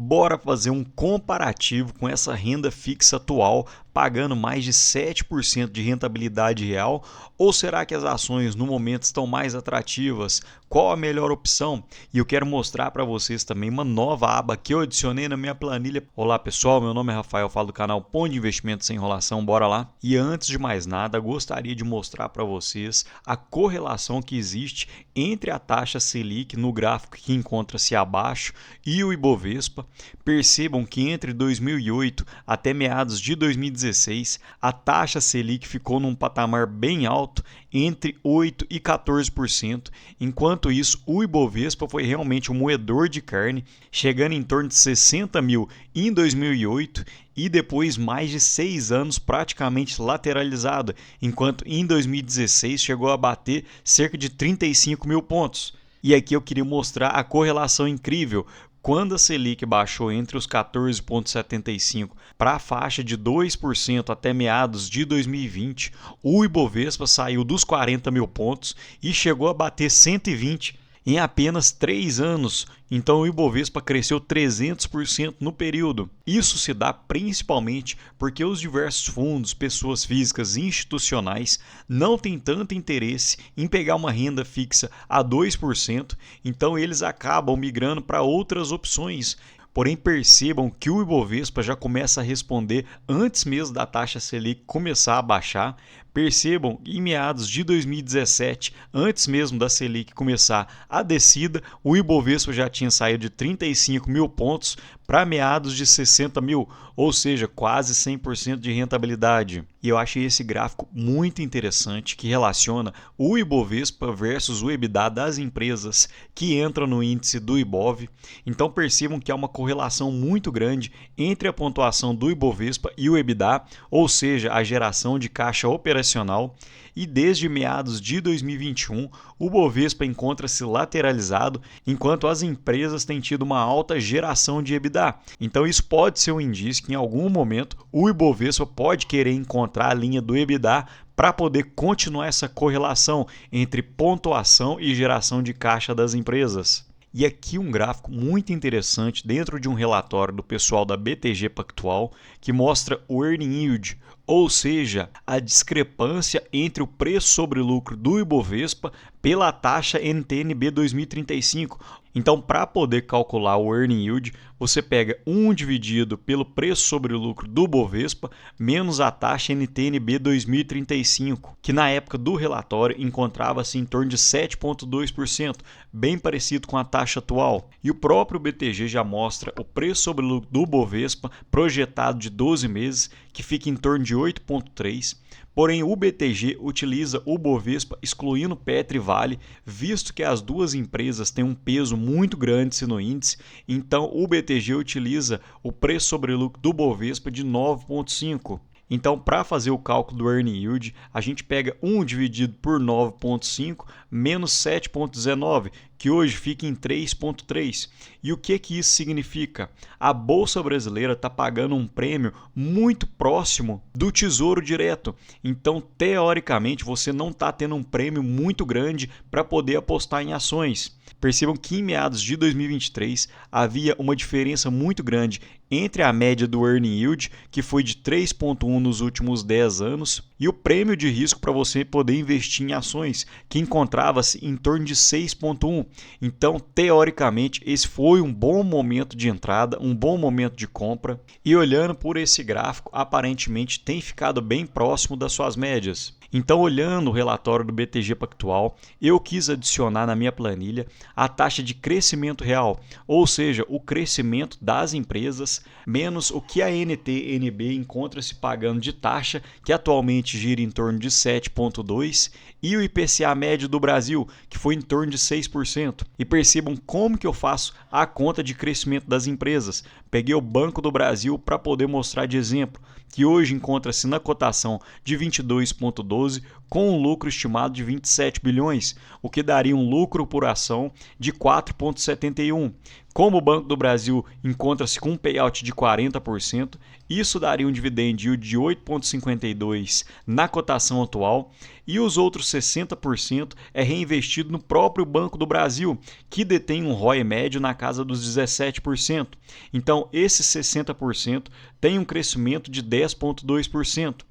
Bora fazer um comparativo com essa renda fixa atual, pagando mais de 7% de rentabilidade real? Ou será que as ações no momento estão mais atrativas? Qual a melhor opção? E eu quero mostrar para vocês também uma nova aba que eu adicionei na minha planilha. Olá pessoal, meu nome é Rafael, falo do canal Ponto de Investimento Sem Enrolação, bora lá? E antes de mais nada, gostaria de mostrar para vocês a correlação que existe entre a taxa Selic no gráfico que encontra-se abaixo e o Ibovespa. Percebam que entre 2008 até meados de 2016, a taxa Selic ficou num patamar bem alto, entre 8% e 14%, enquanto isso o Ibovespa foi realmente um moedor de carne, chegando em torno de 60 mil em 2008 e depois mais de 6 anos praticamente lateralizado, enquanto em 2016 chegou a bater cerca de 35 mil pontos. E aqui eu queria mostrar a correlação incrível. Quando a Selic baixou entre os 14,75% para a faixa de 2% até meados de 2020, o Ibovespa saiu dos 40 mil pontos e chegou a bater 120 em apenas 3 anos. Então o Ibovespa cresceu 300% no período. Isso se dá principalmente porque os diversos fundos, pessoas físicas e institucionais não têm tanto interesse em pegar uma renda fixa a 2%, então eles acabam migrando para outras opções. Porém, percebam que o Ibovespa já começa a responder antes mesmo da taxa Selic começar a baixar. Percebam que em meados de 2017, antes mesmo da Selic começar a descida, o Ibovespa já tinha saído de 35 mil pontos para meados de 60 mil, ou seja, quase 100% de rentabilidade. E eu achei esse gráfico muito interessante que relaciona o Ibovespa versus o EBITDA das empresas que entram no índice do Ibov. Então percebam que há uma correlação muito grande entre a pontuação do Ibovespa e o EBITDA, ou seja, a geração de caixa operacional. E desde meados de 2021, o Bovespa encontra-se lateralizado, enquanto as empresas têm tido uma alta geração de EBITDA. Então isso pode ser um indício que em algum momento o Ibovespa pode querer encontrar a linha do EBITDA para poder continuar essa correlação entre pontuação e geração de caixa das empresas. E aqui um gráfico muito interessante dentro de um relatório do pessoal da BTG Pactual que mostra o Earning Yield, ou seja, a discrepância entre o preço sobre lucro do Ibovespa pela taxa NTN-B 2035. Então, para poder calcular o Earning Yield, você pega 1 dividido pelo preço sobre o lucro do Bovespa menos a taxa NTN-B 2035, que na época do relatório encontrava-se em torno de 7,2%, bem parecido com a taxa atual. E o próprio BTG já mostra o preço sobre o lucro do Bovespa projetado de 12 meses, que fica em torno de 8,3%. Porém, o BTG utiliza o Bovespa excluindo Petro e Vale, visto que as duas empresas têm um peso muito grande no índice, então o BTG utiliza o preço sobre lucro do Bovespa de 9,5%. Então, para fazer o cálculo do Earning Yield, a gente pega 1 dividido por 9,5 menos 7,19, que hoje fica em 3,3. E o que isso significa? A Bolsa Brasileira está pagando um prêmio muito próximo do Tesouro Direto. Então, teoricamente, você não está tendo um prêmio muito grande para poder apostar em ações. Percebam que em meados de 2023 havia uma diferença muito grande entre a média do Earning Yield, que foi de 3,1 nos últimos 10 anos, e o prêmio de risco para você poder investir em ações, que encontrava-se em torno de 6,1. Então, teoricamente, esse foi um bom momento de entrada, um bom momento de compra, e olhando por esse gráfico, aparentemente tem ficado bem próximo das suas médias. Então, olhando o relatório do BTG Pactual, eu quis adicionar na minha planilha a taxa de crescimento real, ou seja, o crescimento das empresas menos o que a NTN-B encontra-se pagando de taxa, que atualmente gira em torno de 7,2%, e o IPCA médio do Brasil, que foi em torno de 6%. E percebam como que eu faço a conta de crescimento das empresas. Peguei o Banco do Brasil para poder mostrar de exemplo, que hoje encontra-se na cotação de 22,12 com um lucro estimado de 27 bilhões, o que daria um lucro por ação de 4,71. Como o Banco do Brasil encontra-se com um payout de 40%, isso daria um dividend yield de 8,52 na cotação atual. e os outros 60% é reinvestido no próprio Banco do Brasil, que detém um ROE médio na casa dos 17%. Então, esses 60% têm um crescimento de 10,2%.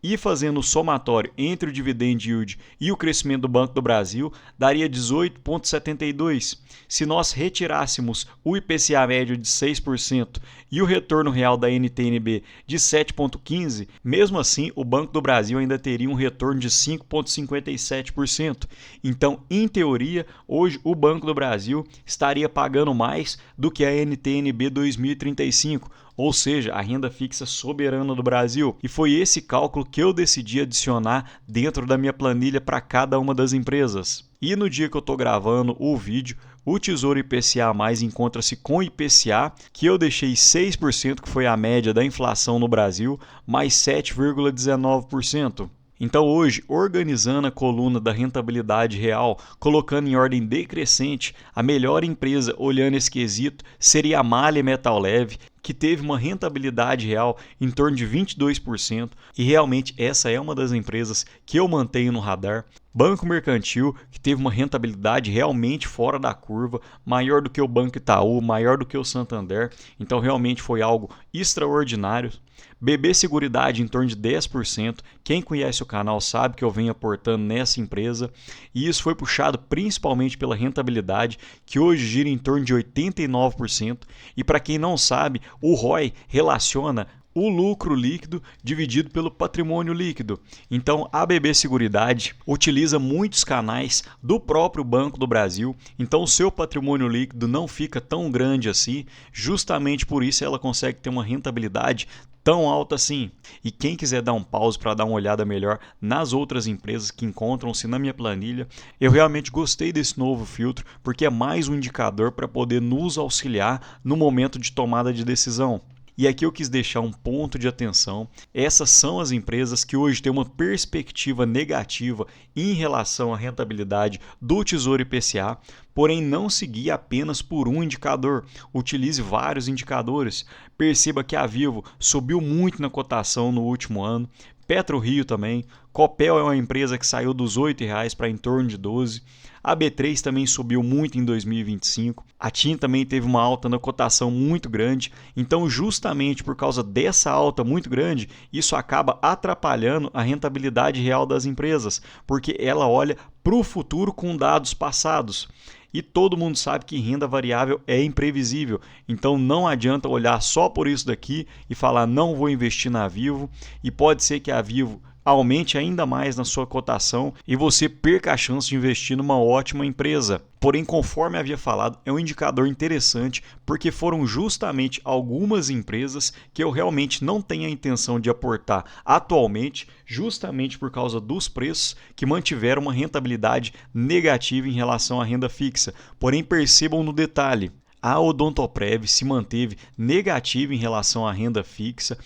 E fazendo o somatório entre o dividend yield e o crescimento do Banco do Brasil, daria 18,72. Se nós retirássemos o IPCA médio de 6% e o retorno real da NTN-B de 7,15, mesmo assim o Banco do Brasil ainda teria um retorno de 5,57%. Então, em teoria, hoje o Banco do Brasil estaria pagando mais do que a NTN-B 2035, ou seja, a renda fixa soberana do Brasil. E foi esse cálculo que eu decidi adicionar dentro da minha planilha para cada uma das empresas. E no dia que eu estou gravando o vídeo, o Tesouro IPCA+ encontra-se com IPCA, que eu deixei 6%, que foi a média da inflação no Brasil, mais 7,19%. Então hoje, organizando a coluna da rentabilidade real, colocando em ordem decrescente, a melhor empresa olhando esse quesito seria a Malha Metal Leve, que teve uma rentabilidade real em torno de 22%, e realmente essa é uma das empresas que eu mantenho no radar. Banco Mercantil, que teve uma rentabilidade realmente fora da curva, maior do que o Banco Itaú, maior do que o Santander, então realmente foi algo extraordinário. BB Seguridade em torno de 10%, quem conhece o canal sabe que eu venho aportando nessa empresa, e isso foi puxado principalmente pela rentabilidade, que hoje gira em torno de 89%, e para quem não sabe, o ROI relaciona o lucro líquido dividido pelo patrimônio líquido. Então, a BB Seguridade utiliza muitos canais do próprio Banco do Brasil, então o seu patrimônio líquido não fica tão grande assim, justamente por isso ela consegue ter uma rentabilidade tão alta assim. E quem quiser dar um pause para dar uma olhada melhor nas outras empresas que encontram-se na minha planilha, eu realmente gostei desse novo filtro, porque é mais um indicador para poder nos auxiliar no momento de tomada de decisão. E aqui eu quis deixar um ponto de atenção. Essas são as empresas que hoje têm uma perspectiva negativa em relação à rentabilidade do Tesouro IPCA, porém não seguir apenas por um indicador. Utilize vários indicadores. Perceba que a Vivo subiu muito na cotação no último ano, PetroRio também, Copel é uma empresa que saiu dos R$ 8 para em torno de 12. A B3 também subiu muito em 2025. A TIM também teve uma alta na cotação muito grande. Então, justamente por causa dessa alta muito grande, isso acaba atrapalhando a rentabilidade real das empresas, porque ela olha para o futuro com dados passados. E todo mundo sabe que renda variável é imprevisível, então não adianta olhar só por isso daqui e falar não vou investir na Vivo, e pode ser que a Vivo aumente ainda mais na sua cotação e você perca a chance de investir numa ótima empresa. Porém, conforme havia falado, é um indicador interessante porque foram justamente algumas empresas que eu realmente não tenho a intenção de aportar atualmente, justamente por causa dos preços que mantiveram uma rentabilidade negativa em relação à renda fixa. Porém, percebam no detalhe, a Odontoprev se manteve negativa em relação à renda fixa,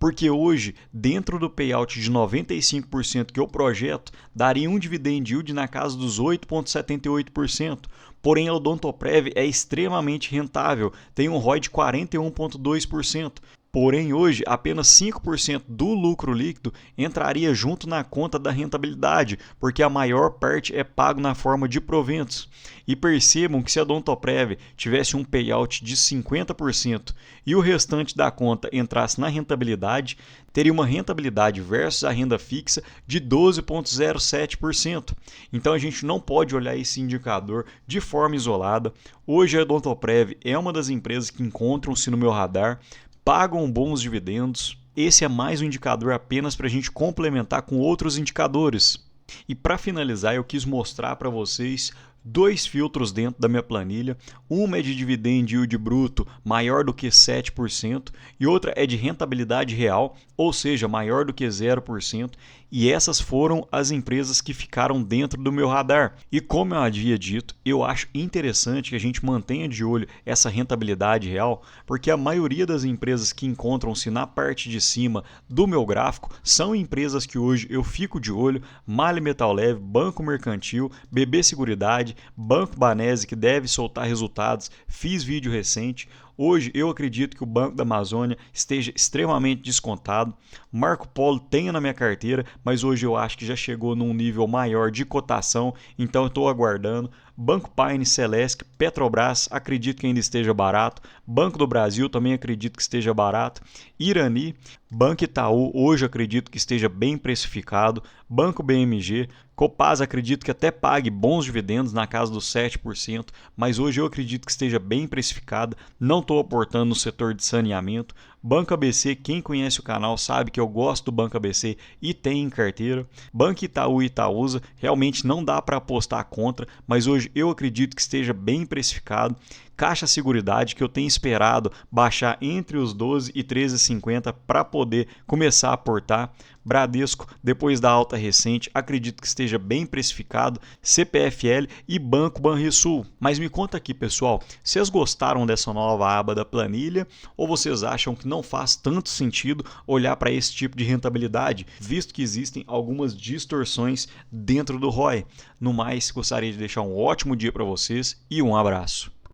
porque hoje, dentro do payout de 95% que eu projeto, daria um dividend yield na casa dos 8,78%. Porém, a Odontoprev é extremamente rentável, tem um ROI de 41,2%. Porém, hoje, apenas 5% do lucro líquido entraria junto na conta da rentabilidade, porque a maior parte é pago na forma de proventos. E percebam que se a Odontoprev tivesse um payout de 50% e o restante da conta entrasse na rentabilidade, teria uma rentabilidade versus a renda fixa de 12,07%. Então a gente não pode olhar esse indicador de forma isolada. Hoje a Odontoprev é uma das empresas que encontram-se no meu radar, pagam bons dividendos. Esse é mais um indicador apenas para a gente complementar com outros indicadores. E para finalizar, eu quis mostrar para vocês dois filtros dentro da minha planilha. Uma é de dividend yield bruto maior do que 7% e outra é de rentabilidade real, ou seja, maior do que 0%. E essas foram as empresas que ficaram dentro do meu radar. E como eu havia dito, eu acho interessante que a gente mantenha de olho essa rentabilidade real, porque a maioria das empresas que encontram-se na parte de cima do meu gráfico são empresas que hoje eu fico de olho: Malha Metal Leve, Banco Mercantil, BB Seguridade, Banco Banese, que deve soltar resultados, fiz vídeo recente. Hoje eu acredito que o Banco da Amazônia esteja extremamente descontado. Marco Polo tenho na minha carteira, mas hoje eu acho que já chegou num nível maior de cotação, então eu estou aguardando. Banco Paine, Celesc, Petrobras, acredito que ainda esteja barato. Banco do Brasil também acredito que esteja barato. Irani, Banco Itaú, hoje acredito que esteja bem precificado. Banco BMG, Copasa acredito que até pague bons dividendos na casa dos 7%, mas hoje eu acredito que esteja bem precificada. Não estou aportando no setor de saneamento. Banco ABC, quem conhece o canal sabe que eu gosto do Banco ABC e tem em carteira. Banco Itaú e Itaúsa, realmente não dá para apostar contra, mas hoje eu acredito que esteja bem precificado. Caixa Seguridade, que eu tenho esperado baixar entre os 12 e 13,50 para poder começar a aportar. Bradesco, depois da alta recente, acredito que esteja bem precificado. CPFL e Banco Banrisul. Mas me conta aqui, pessoal, vocês gostaram dessa nova aba da planilha ou vocês acham que não faz tanto sentido olhar para esse tipo de rentabilidade, visto que existem algumas distorções dentro do ROI? No mais, gostaria de deixar um ótimo dia para vocês e um abraço.